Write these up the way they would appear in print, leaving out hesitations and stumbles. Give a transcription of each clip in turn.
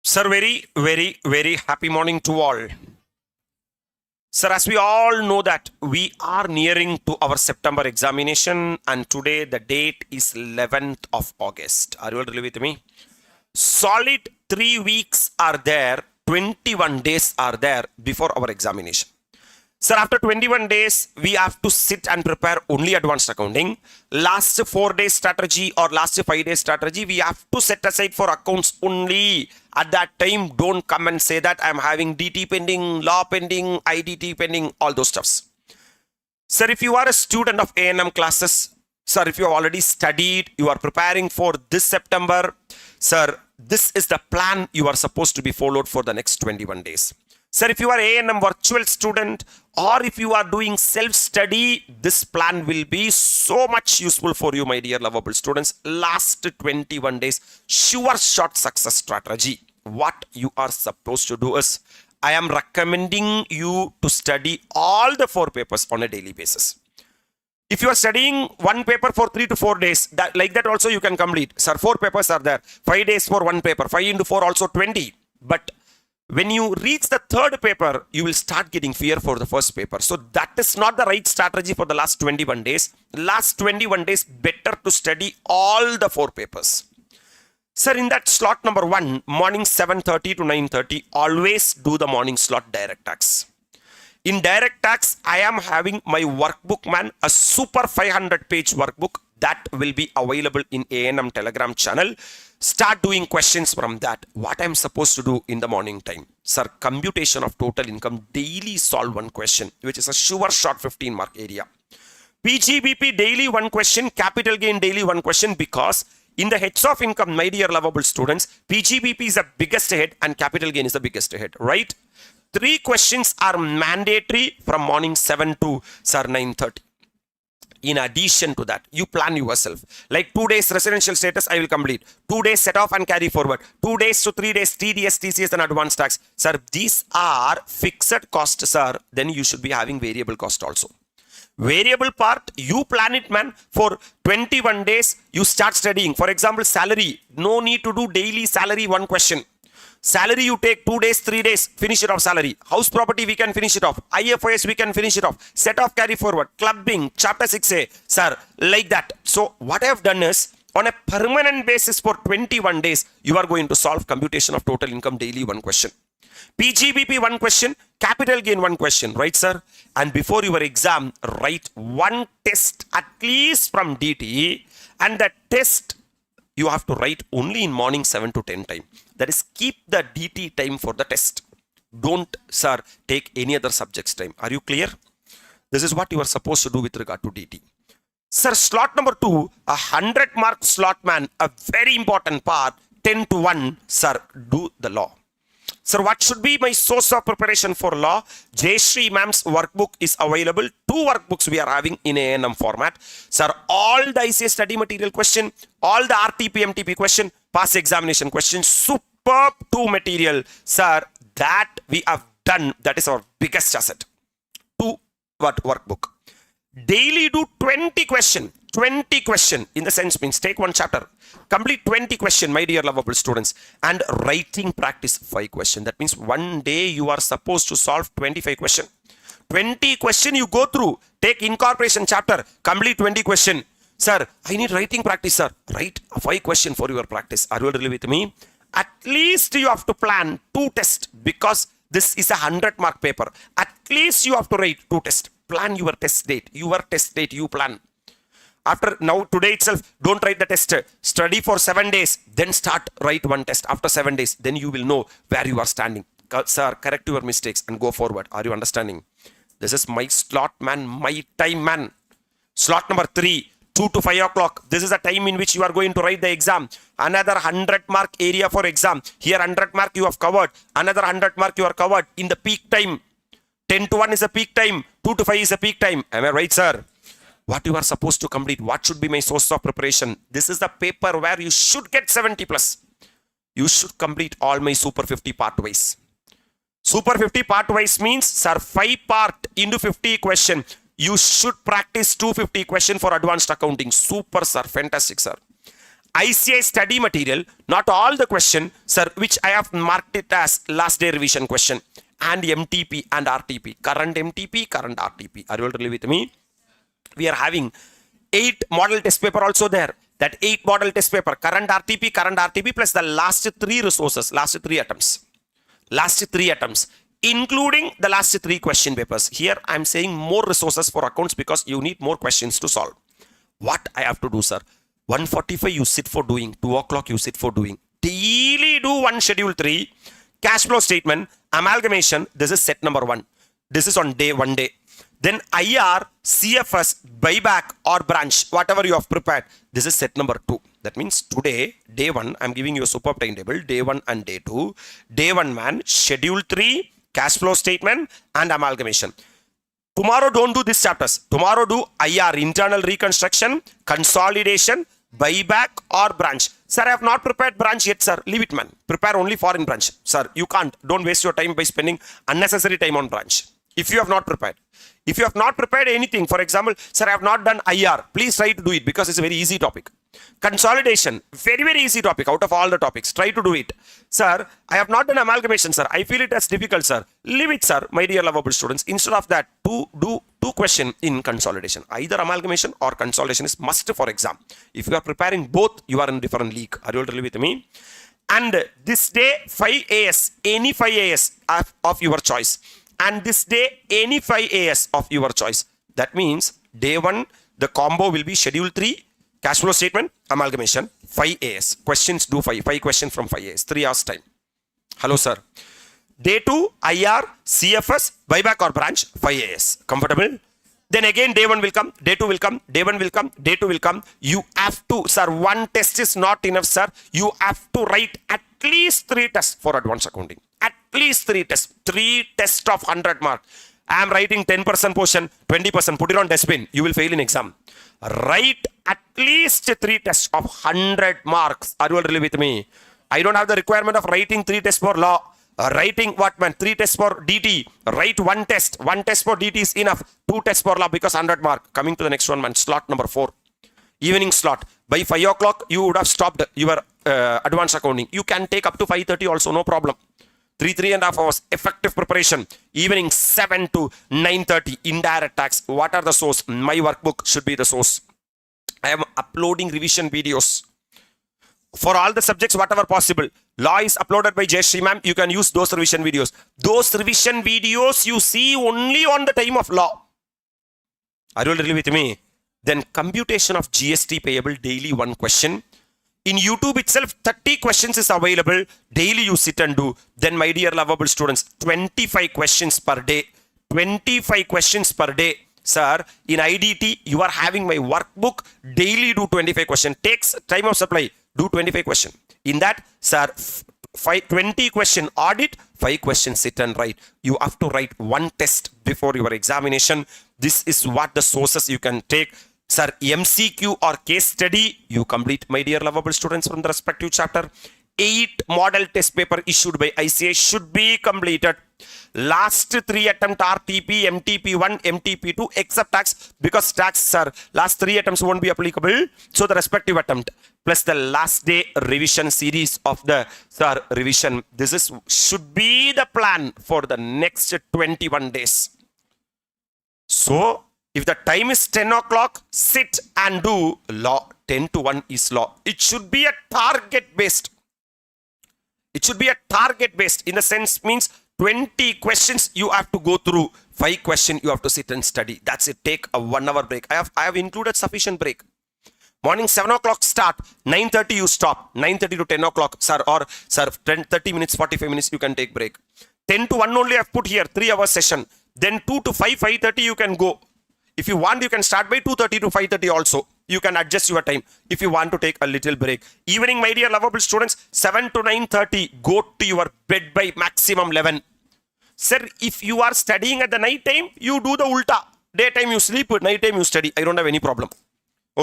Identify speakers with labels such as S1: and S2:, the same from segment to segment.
S1: Sir, very happy morning to all. Sir, as we all know that we are nearing to our September examination and today the date is 11th of August. Are you all really with me? Solid 3 weeks are there, 21 days are there before our examination. Sir, after 21 days, we have to sit and prepare only advanced accounting. Last 4 days strategy or last 5 days strategy, we have to set aside for accounts only. At that time, don't come and say that I'm having DT pending, law pending, IDT pending, all those stuffs. Sir, if you are a student of ANM classes, sir, if you have already studied, you are preparing for this September, sir, this is the plan you are supposed to be followed for the next 21 days. Sir, if you are ANM virtual student or if you are doing self-study, this plan will be so much useful for you, my dear lovable students. Last 21 days, sure shot success strategy. What you are supposed to do is, I am recommending you to study all the 4 papers on a daily basis. If you are studying one paper for 3 to 4 days, like that also you can complete. Sir, 4 papers are there. 5 days for one paper. 5 into 4 also 20. But when you reach the 3rd paper, you will start getting fear for the first paper. So that is not the right strategy for the last 21 days. Last 21 days, better to study all the 4 papers. Sir, in that slot number 1, morning 7:30 to 9:30, always do the morning slot direct tax. In direct tax, I am having my workbook, man, a super 500-page workbook that will be available in ANM Telegram channel. Start doing questions from that. What I'm supposed to do in the morning time? Sir, computation of total income, daily solve one question, which is a sure shot 15-mark area. PGBP daily one question, capital gain daily one question, because in the heads of income, my dear lovable students, PGBP is the biggest head and capital gain is the biggest head, right? 3 questions are mandatory from morning 7 to 9:30. In addition to that, you plan yourself. Like 2 days residential status, I will complete. 2 days set off and carry forward. 2 days to 3 days TDS, TCS and advanced tax. Sir, these are fixed costs, sir. Then you should be having variable cost also. Variable part, you plan it, man. For 21 days, you start studying. For example, salary. No need to do daily salary one question. Salary you take 2 days, 3 days, finish it off salary. House property, we can finish it off. IFIS, we can finish it off. Set off, carry forward. Clubbing, chapter 6A. Sir, like that. So what I have done is, on a permanent basis for 21 days, you are going to solve computation of total income daily one question. PGBP one question, capital gain one question, right, sir? And before your exam, write one test at least from DT, and that test you have to write only in morning 7 to 10 time. That is, keep the DT time for the test. Don't, sir, take any other subject's time. Are you clear? This is what you are supposed to do with regard to DT. Sir, slot number 2, a 100-mark slot, man, a very important part, 10 to 1, sir, do the law. Sir, what should be my source of preparation for law? Jayashree ma'am's workbook is available. 2 workbooks we are having in ANM format. Sir, all the ICAI study material question, all the RTP, MTP question, past examination question, superb 2 material. Sir, that we have done. That is our biggest asset. 2 workbook. Daily do 20 question. 20 question in the sense means take one chapter. Complete 20 question, my dear lovable students. And writing practice 5 question. That means one day you are supposed to solve 25 question. 20 question you go through. Take incorporation chapter. Complete 20 question. Sir, I need writing practice, sir. Write 5 question for your practice. Are you really with me? At least you have to plan 2 tests because this is a 100-mark paper. At least you have to write 2 tests. Plan your test date. Your test date you plan. After now, today itself, don't write the test. Study for 7 days. Then start write one test. After 7 days, then you will know where you are standing. Sir, correct your mistakes and go forward. Are you understanding? This is my slot, man. My time, man. Slot number 3, 2 to 5 o'clock. This is the time in which you are going to write the exam. Another 100-mark area for exam. Here 100 mark you have covered. Another 100 mark you are covered in the peak time. 10 to 1 is a peak time. 2 to 5 is a peak time. Am I right, sir? What you are supposed to complete? What should be my source of preparation? This is the paper where you should get 70 plus. You should complete all my Super 50 part-wise. Super 50 part-wise means, sir, 5 part into 50 question. You should practice 250 question for advanced accounting. Super, sir. Fantastic, sir. ICAI study material, not all the question, sir, which I have marked it as last day revision question, and MTP and RTP, current MTP, current RTP. Are you all really with me? We are having 8 model test paper also there. That 8 model test paper, current RTP plus the last 3 resources, last 3 attempts, including the last 3 question papers. Here I am saying more resources for accounts because you need more questions to solve. What I have to do, sir? 1:45 you sit for doing, 2 o'clock you sit for doing. Daily do one schedule 3, cash flow statement, amalgamation. This is set number 1. This is on day 1 day. Then IR, CFS, buyback or branch, whatever you have prepared. This is set number 2. That means today, day 1, I'm giving you a superb timetable, day 1 and day 2. Day 1 man, schedule 3, cash flow statement and amalgamation. Tomorrow don't do these chapters. Tomorrow do IR, internal reconstruction, consolidation, buyback or branch. Sir, I have not prepared branch yet, sir. Leave it, man. Prepare only foreign branch. Sir, you can't. Don't waste your time by spending unnecessary time on branch. If you have not prepared. If you have not prepared anything, for example, sir, I have not done IR. Please try to do it because it's a very easy topic. Consolidation, very, very easy topic out of all the topics. Try to do it. Sir, I have not done amalgamation, sir. I feel it as difficult, sir. Leave it, sir, my dear lovable students. Instead of that, do 2 questions in consolidation. Either amalgamation or consolidation is must for exam. If you are preparing both, you are in different league. Are you all really with me? And this day, 5 AS, any 5 AS of your choice. And this day, any 5 AS of your choice. That means, day 1, the combo will be schedule 3, cash flow statement, amalgamation, 5 AS. Questions do 5 questions from 5 AS, 3 hours time. Hello, sir. Day 2, IR, CFS, buyback or branch, 5 AS. Comfortable? Then again, day 1 will come, day 2 will come, day 1 will come, day 2 will come. You have to, sir, 1 test is not enough, sir. You have to write at least 3 tests for advanced accounting. At least 3 tests. 3 tests of 100 marks. I am writing 10% portion, 20%. Put it on dustbin. You will fail in exam. Write at least 3 tests of 100 marks. Are you all really with me? I don't have the requirement of writing 3 tests for law. Writing what, man? 3 tests for DT. Write 1 test. 1 test for DT is enough. 2 tests for law because 100 mark. Coming to the next one, man. Slot number 4. Evening slot. By 5 o'clock, you would have stopped your advanced accounting. You can take up to 5:30 also, no problem. 3.5 hours effective preparation. Evening 7 to 9:30 indirect tax. What are the source? My workbook should be the source. I am uploading revision videos for all the subjects whatever possible. Law is uploaded by Jayashree ma'am. You can use those revision videos. Those revision videos you see only on the time of law. Are you really with me? Then computation of GST payable daily 1 question. In YouTube itself, 30 questions is available. Daily you sit and do. Then my dear lovable students, 25 questions per day. 25 questions per day. Sir, in IDT, you are having my workbook. Daily do 25 questions. Takes time of supply. Do 25 questions. In that, sir, 20 question audit, 5 questions sit and write. You have to write 1 test before your examination. This is what the sources you can take. Sir, MCQ or case study, you complete, my dear lovable students, from the respective chapter. 8 model test paper issued by ICAI should be completed. Last 3 attempt RTP, MTP1, MTP2, except tax, because tax, sir, last 3 attempts won't be applicable. So the respective attempt plus the last day revision series of the, sir, revision. This is should be the plan for the next 21 days. So, if the time is 10 o'clock, sit and do law. 10 to 1 is law. It should be a target based. It should be a target based in the sense means 20 questions you have to go through. 5 questions you have to sit and study. That's it. Take a 1 hour break. I have included sufficient break. Morning 7 o'clock start. 9:30 you stop. 9:30 to 10 o'clock, sir, or sir, 30 minutes, 45 minutes you can take break. 10 to 1 only I've put here. 3 hour session. Then 2 to 5, 5:30 you can go. If you want, you can start by 2:30 to 5:30 also. You can adjust your time if you want to take a little break. Evening, my dear lovable students, 7 to 9:30, go to your bed by maximum 11. Sir, if you are studying at the night time, you do the ulta. Daytime you sleep, night time you study. I don't have any problem.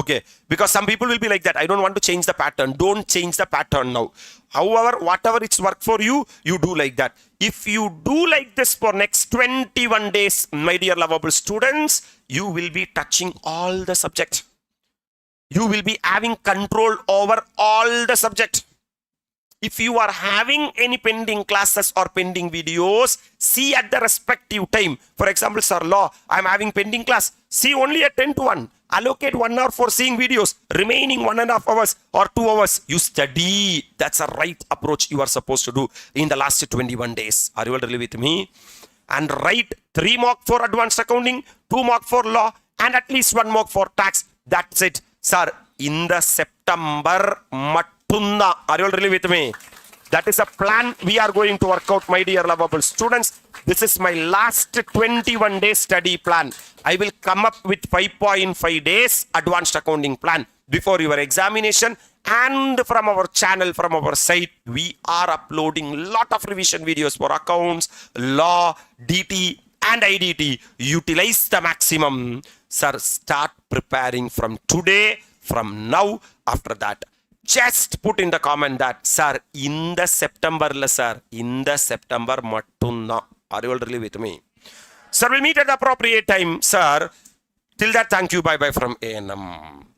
S1: Okay, because some people will be like that. I don't want to change the pattern. Don't change the pattern now. However, whatever it's work for you, you do like that. If you do like this for next 21 days, my dear lovable students, you will be touching all the subjects. you will be having control over all the subject. If you are having any pending classes or pending videos, see at the respective time. For example, sir, law, I'm having pending class. See only at 10 to 1. Allocate 1 hour for seeing videos. Remaining 1.5 hours or 2 hours, you study. That's a right approach you are supposed to do in the last 21 days. Are you all really with me? And write 3 mock for advanced accounting, 2 mock for law, and at least 1 mock for tax. That's it. Sir, in the September, are you all really with me? That is a plan we are going to work out, my dear lovable students. This is my last 21 day study plan. I will come up with 5.5 days advanced accounting plan before your examination. And from our channel, from our site, we are uploading lot of revision videos for accounts, law, DT and IDT. Utilize the maximum. Sir, start preparing from today, from now, after that. Just put in the comment that, sir, in the September, sir, in the September, mattunna. Are you all really with me? Sir, we'll meet at the appropriate time, sir. Till that, thank you. Bye-bye from ANM.